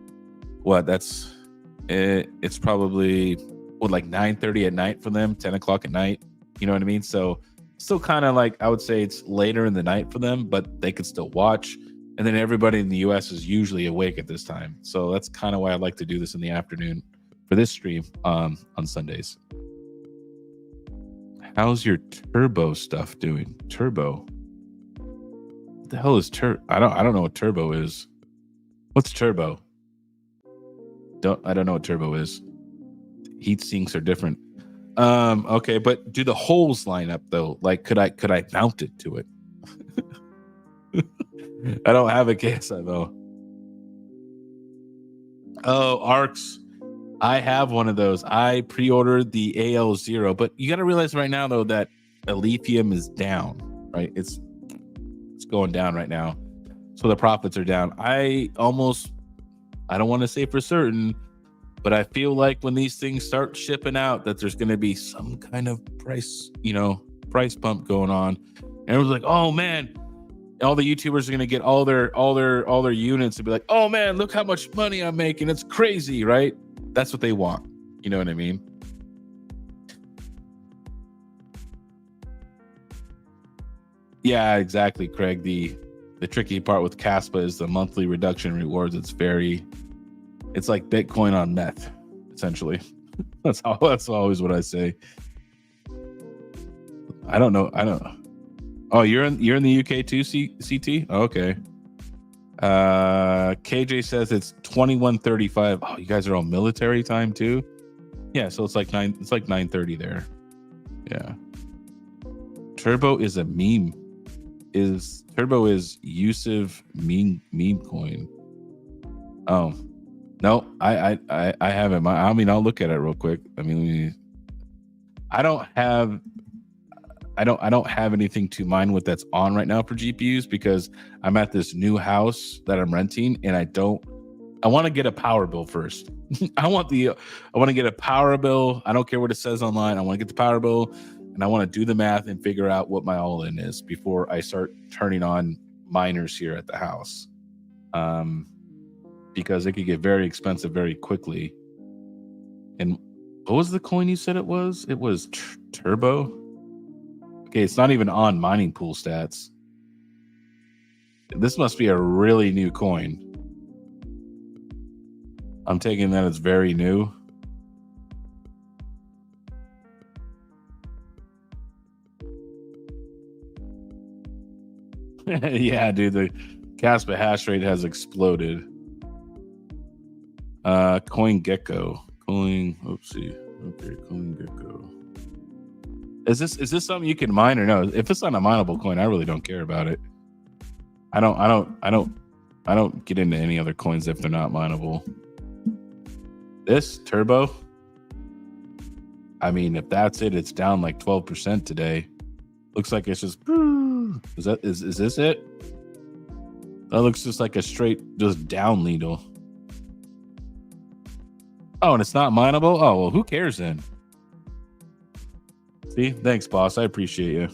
it's probably like 9:30 at night for them, 10 o'clock at night. You know what I mean? So still kind of like, I would say it's later in the night for them, but they could still watch. And then everybody in the US is usually awake at this time. So that's kind of why I like to do this in the afternoon for this stream on Sundays. How's your turbo stuff doing? Turbo? What the hell is turbo? I don't know what turbo is. What's turbo? I don't know what turbo is. Heat sinks are different. Okay, but do the holes line up though? Like, could I mount it to it? I don't have a KSI though. Oh, ARCs. I have one of those. I pre-ordered the AL0, but you got to realize right now though that Lithium is down, right? It's going down right now. So the profits are down. I don't want to say for certain, but I feel like when these things start shipping out that there's going to be some kind of price bump going on. And it was like, "Oh man, all the YouTubers are going to get all their units and be like, "Oh man, look how much money I'm making. It's crazy," right? That's what they want. You know what I mean? Yeah, exactly, Craig. The tricky part with Caspa is the monthly reduction rewards. It's like Bitcoin on meth, essentially. That's always what I say. I don't know. Oh, you're in the UK too, CT? Oh, okay. KJ says it's 21:35. Oh, you guys are on military time too? Yeah, so it's like 9:30 there. Yeah. Turbo is a meme. Turbo is Yusuf meme coin. Oh. No, I haven't. I mean, I'll look at it real quick. I mean, I don't have anything to mine with that's on right now for GPUs because I'm at this new house that I'm renting and I want to get a power bill first. I want to get a power bill. I don't care what it says online. I want to get the power bill and I want to do the math and figure out what my all in is before I start turning on miners here at the house. Because it could get very expensive very quickly. And what was the coin you said it was? It was Turbo. Okay, it's not even on mining pool stats. This must be a really new coin. I'm taking that it's very new. Yeah, dude, the Caspa hash rate has exploded. Coin Gecko. Okay, Coin Gecko. Is this something you can mine or no? If it's not a mineable coin, I really don't care about it. I don't get into any other coins if they're not mineable. This Turbo, I mean, if that's it, it's down like 12% today. Looks like it's just is this it? That looks just like a straight just down needle. Oh, and it's not mineable? Oh, well, who cares then? See? Thanks, boss. I appreciate you.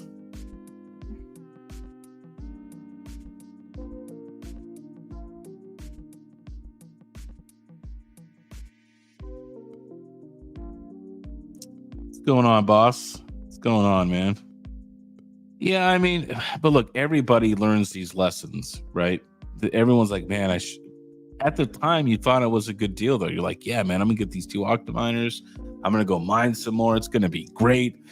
What's going on, boss? What's going on, man? Yeah, I mean, but look, everybody learns these lessons, right? Everyone's like, man, at the time you thought it was a good deal though. You're like, yeah, man, I'm gonna get these 2 octaminers. I'm gonna go mine some more. It's gonna be great,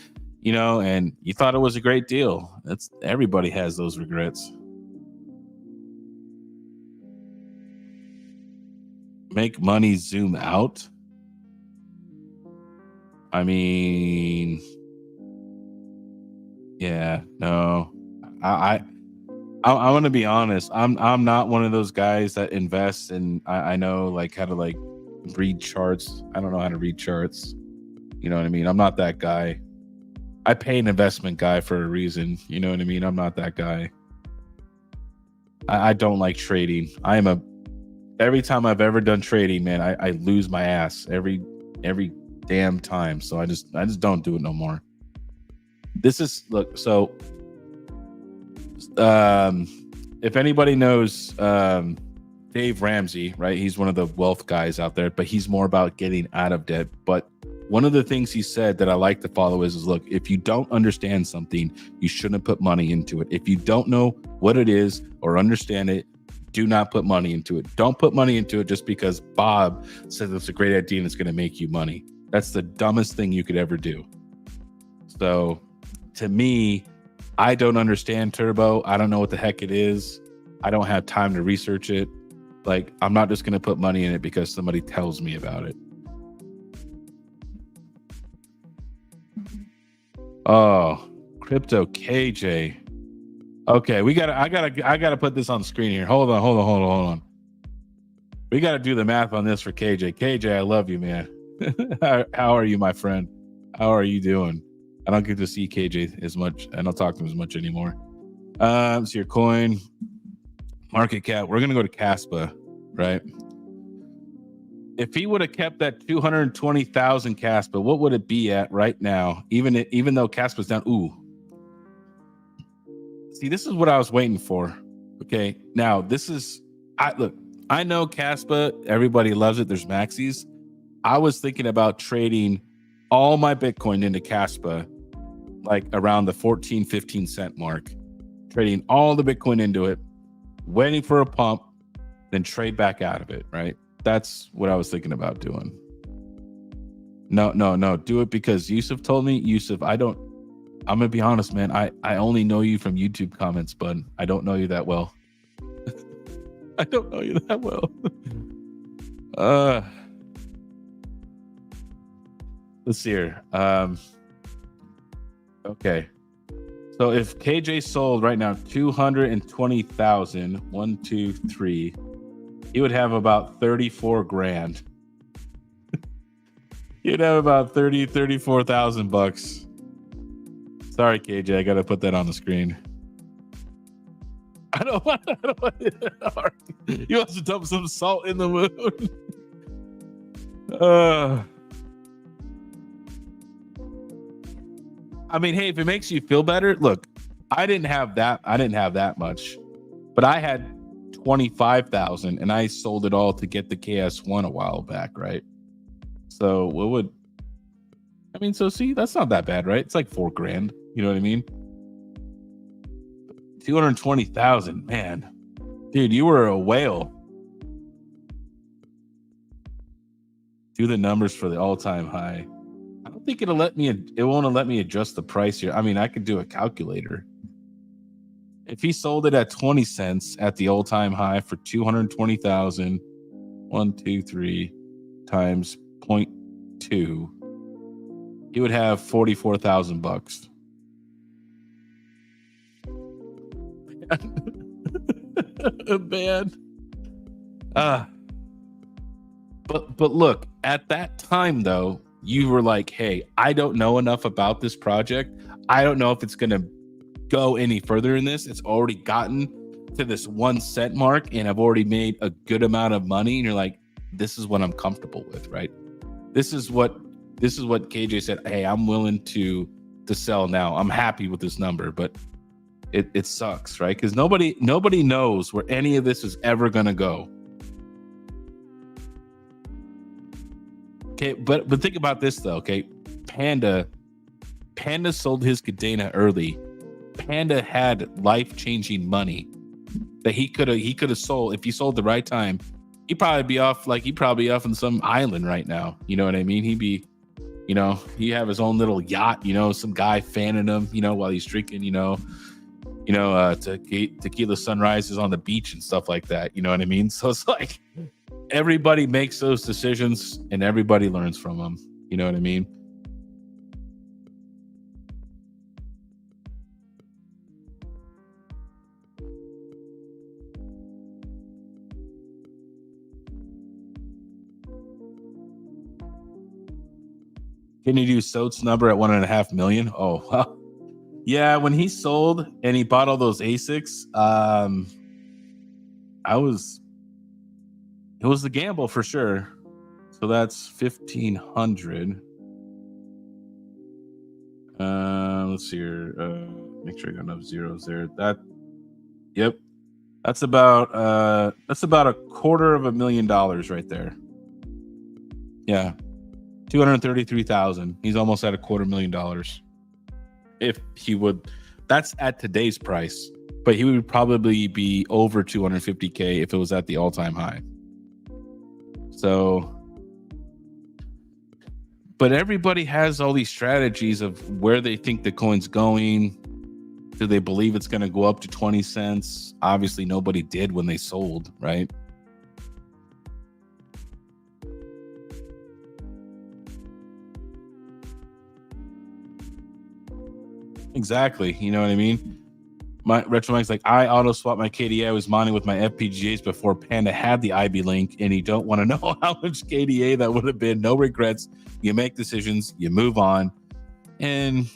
and you thought it was a great deal. Everybody has those regrets. Make money zoom out. I mean, yeah, no. I'm gonna be honest. I'm not one of those guys that invests and I know like how to like read charts. I don't know how to read charts. You know what I mean? I'm not that guy. I pay an investment guy for a reason. You know what I mean? I'm not that guy. I don't like trading. Every time I've ever done trading, man, I lose my ass every damn time. So I just don't do it no more. So if anybody knows Dave Ramsey, right? He's one of the wealth guys out there, but he's more about getting out of debt. But one of the things he said that I like to follow is look, if you don't understand something, you shouldn't put money into it. If you don't know what it is or understand it, do not put money into it. Don't put money into it just because Bob says it's a great idea and it's going to make you money. That's the dumbest thing you could ever do. So to me, I don't understand Turbo. I don't know what the heck it is. I don't have time to research it. Like, I'm not just going to put money in it because somebody tells me about it. Oh, crypto KJ. Okay, I gotta put this on the screen here. Hold on. We gotta do the math on this for KJ. KJ, I love you, man. How are you, my friend? How are you doing? I don't get to see KJ as much. I don't talk to him as much anymore. So your coin market cap. We're gonna go to Caspa, right? If he would have kept that 220,000 Caspa, what would it be at right now? Even though Caspa's down. Ooh. See, this is what I was waiting for. Okay. Now I know Caspa, everybody loves it. There's maxis. I was thinking about trading all my Bitcoin into Caspa, like around the 14, 15 cent mark, trading all the Bitcoin into it, waiting for a pump, then trade back out of it, right? That's what I was thinking about doing. No. Do it because Yusuf told me. Yusuf, I'm going to be honest, man. I only know you from YouTube comments, bud. I don't know you that well. I don't know you that well. Let's see here. Okay. So if KJ sold right now 220,000, 1, 2, 3, he would have about 34 grand. You'd have about 34,000 bucks. Sorry, KJ, I gotta put that on the screen. I don't want you want to dump some salt in the wound. I mean, hey, if it makes you feel better, look, I didn't have that much, but I had 25,000 and I sold it all to get the KS1 a while back, right? So see, that's not that bad, right? It's like 4 grand. You know what I mean? 220,000, man. Dude, you were a whale. Do the numbers for the all-time high. I don't think it won't let me adjust the price here. I mean, I could do a calculator. If he sold it at 20 cents at the all-time high for 220,000, 1, 2, 3 times 0.2, he would have 44,000 bucks. Man. But look, at that time though, you were like, hey, I don't know enough about this project. I don't know if it's gonna go any further in this. It's already gotten to this 1 cent mark and I've already made a good amount of money. And you're like, this is what I'm comfortable with, right? This is what KJ said. Hey, I'm willing to sell now. I'm happy with this number, but it sucks, right? Because nobody knows where any of this is ever gonna go. Okay, but think about this though. Okay, Panda sold his Cadena early. Panda had life-changing money that he could have sold if he sold the right time. He'd probably be off on some island right now. You know what I mean? He'd be, he'd have his own little yacht. Some guy fanning him. While he's drinking. Tequila sunrises on the beach and stuff like that. You know what I mean? So it's like everybody makes those decisions and everybody learns from them. You know what I mean? Can you do Soat's number at 1.5 million? Oh, well, yeah. When he sold and he bought all those ASICs, it was the gamble for sure. So that's 1,500. Let's see here. Make sure I got enough zeros there. Yep. That's about $250,000 right there. Yeah. 233,000. He's almost at $250,000. If he would, that's at today's price, but he would probably be over 250K if it was at the all-time high. So, but everybody has all these strategies of where they think the coin's going. Do they believe it's going to go up to 20 cents? Obviously, nobody did when they sold, right? Exactly. You know what I mean? My Retromag's like, I auto swap my KDA. I was mining with my FPGAs before Panda had the IB link, and you don't want to know how much KDA that would have been. No regrets. You make decisions, you move on. And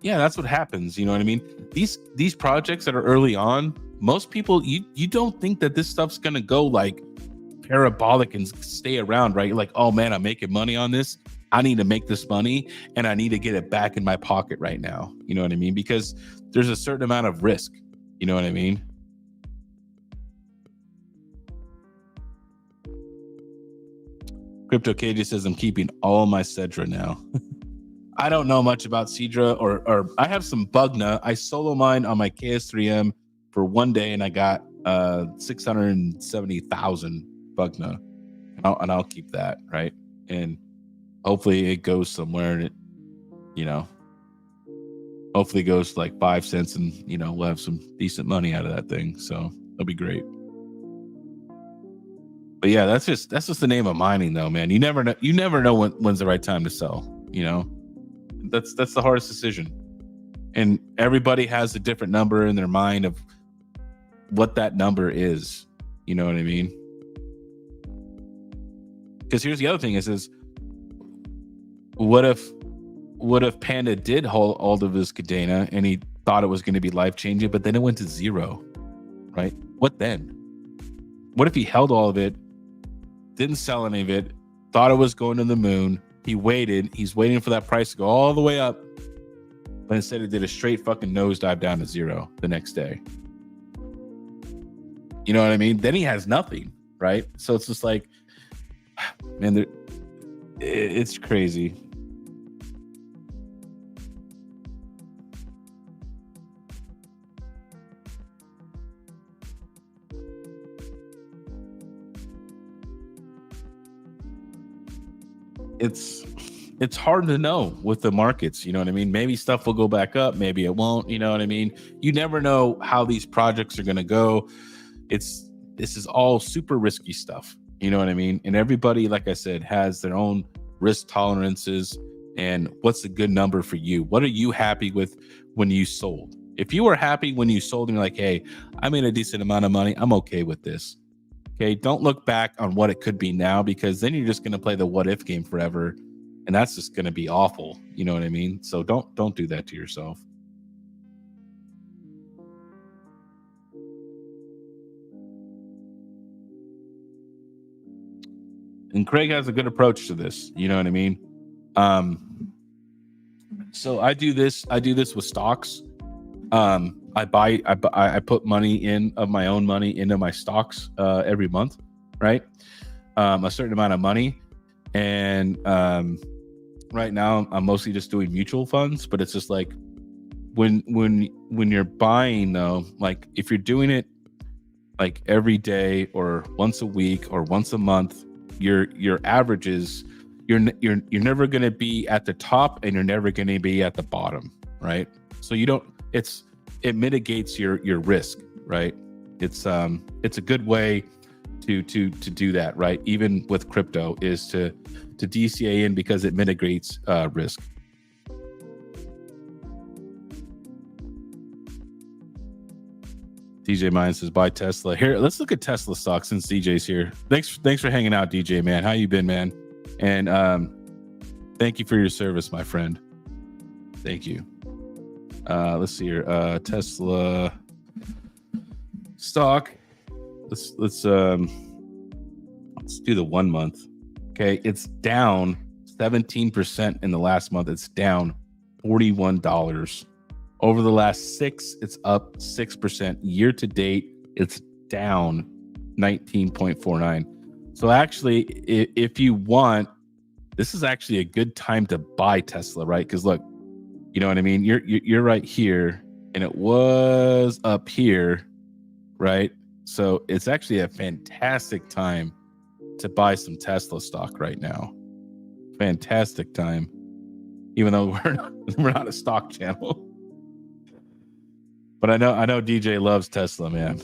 yeah, that's what happens. You know what I mean? These projects that are early on, most people, you don't think that this stuff's gonna go like parabolic and stay around, right? You're like, oh man, I'm making money on this. I need to make this money and I need to get it back in my pocket right now. You know what I mean? Because there's a certain amount of risk. You know what I mean? Crypto KJ says I'm keeping all my Cedra now. I don't know much about Cedra or I have some Bugna. I solo mine on my KS3M for one day and I got 670,000 Bugna. And I'll keep that, right? And hopefully it goes somewhere and it, you know, hopefully it goes to like 5 cents and, you know, we'll have some decent money out of that thing. So that'll be great. But yeah, that's just the name of mining though, man. You never know when's the right time to sell, you know? That's the hardest decision. And everybody has a different number in their mind of what that number is. You know what I mean? Because here's the other thing is what if Panda did hold all of his Cadena and he thought it was going to be life changing, but then it went to zero, right? What then? What if he held all of it, didn't sell any of it, thought it was going to the moon? He waited. He's waiting for that price to go all the way up, but instead it did a straight fucking nosedive down to zero the next day. You know what I mean? Then he has nothing, right? So it's just like, man, it's crazy. It's hard to know with the markets. You know what I mean? Maybe stuff will go back up, maybe it won't. You know what I mean? You never know how these projects are going to go. This is all super risky stuff. You know what I mean? And everybody, like I said, has their own risk tolerances and what's a good number for you. What are you happy with when you sold? If you were happy when you sold and you're like, hey, I made a decent amount of money, I'm okay with this. Okay, don't look back on what it could be now, because then you're just going to play the what if game forever, and that's just going to be awful. You know what I mean? So don't do that to yourself. And Craig has a good approach to this. You know what I mean? So I do this with stocks. I put money in of my own money into my stocks every month, right? A certain amount of money. And right now I'm mostly just doing mutual funds, but it's just like when you're buying though, like if you're doing it like every day or once a week or once a month, your averages, you're never going to be at the top and you're never going to be at the bottom, right? So you don't, it mitigates your risk, right? It's a good way to do that, right? Even with crypto, is to DCA in, because it mitigates risk. DJ Mine says buy Tesla. Here, let's look at Tesla stock since DJ's here. Thanks for hanging out, DJ, man. How you been, man? And thank you for your service, my friend. Thank you. Let's see here. Tesla stock. Let's do the 1 month. Okay, it's down 17% in the last month. It's down $41. Over the last 6, it's up 6%. Year to date, it's down 19.49. So actually, if you want, this is actually a good time to buy Tesla, right? Because look, you know what I mean? You're right here, and it was up here, right? So it's actually a fantastic time to buy some Tesla stock right now. Fantastic time, even though we're not a stock channel. But I know DJ loves Tesla, man.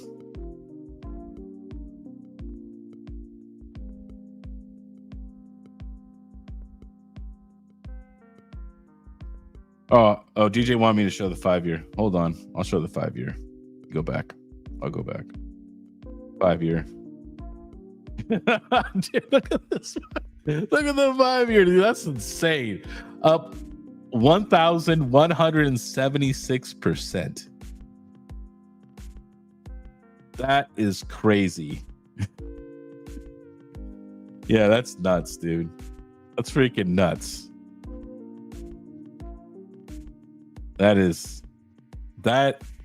Oh, DJ wanted me to show the 5-year. Hold on, I'll show the 5-year. Go back. I'll go back. 5-year. Dude, look at this. Look at the 5-year, dude. That's insane. Up 1,176%. That is crazy. Yeah, that's nuts, dude. That's freaking nuts. That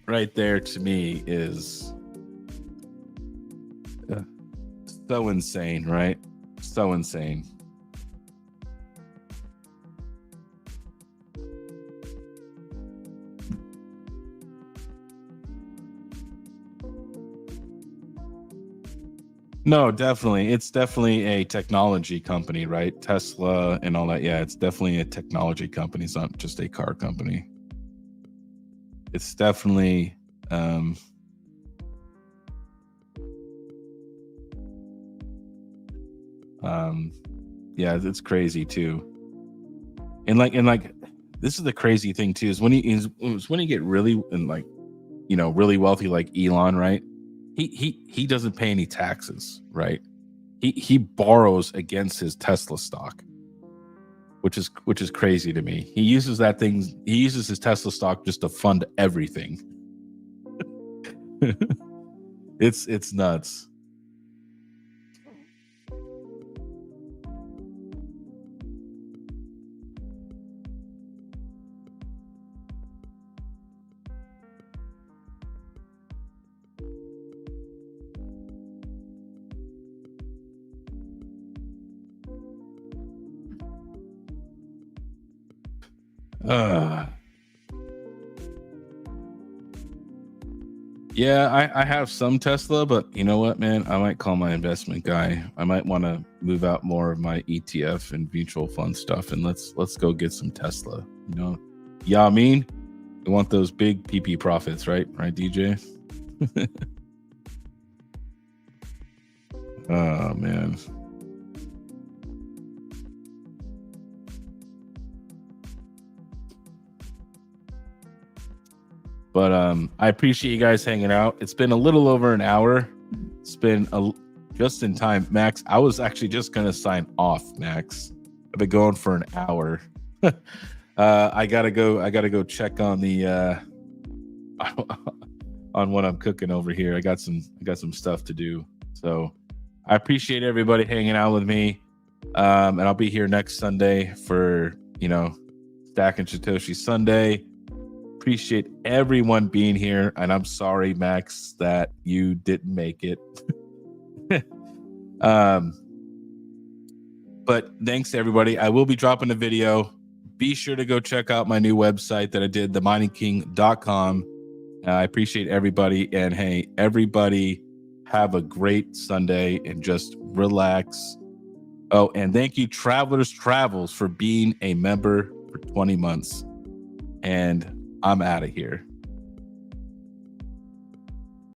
right there to me is so insane, right? So insane. No, definitely. It's definitely a technology company, right? Tesla and all that. Yeah, it's definitely a technology company. It's not just a car company. It's definitely yeah, it's crazy too. And like this is the crazy thing too, is when you get really and like, you know, really wealthy like Elon, right? He doesn't pay any taxes, right? He borrows against his Tesla stock, which is crazy to me. He uses his Tesla stock just to fund everything. It's nuts. Yeah, I have some Tesla, but you know what, man? I might call my investment guy. I might want to move out more of my ETF and mutual fund stuff, and let's go get some Tesla. You know, yeah, I mean, we want those big PP profits, right? Right, DJ? Oh man. But I appreciate you guys hanging out. It's been a little over an hour. It's been just in time, Max. I was actually just gonna sign off, Max. I've been going for an hour. I gotta go check on the on what I'm cooking over here. I got some stuff to do. So I appreciate everybody hanging out with me. And I'll be here next Sunday for, you know, Stackin' Satoshi Sunday. Appreciate everyone being here, and I'm sorry, Max, that you didn't make it. But thanks everybody. I will be dropping a video. Be sure to go check out my new website that I did, theminingking.com. I appreciate everybody, and hey, everybody have a great Sunday and just relax. Oh, and thank you, Travelers Travels, for being a member for 20 months. And I'm out of here.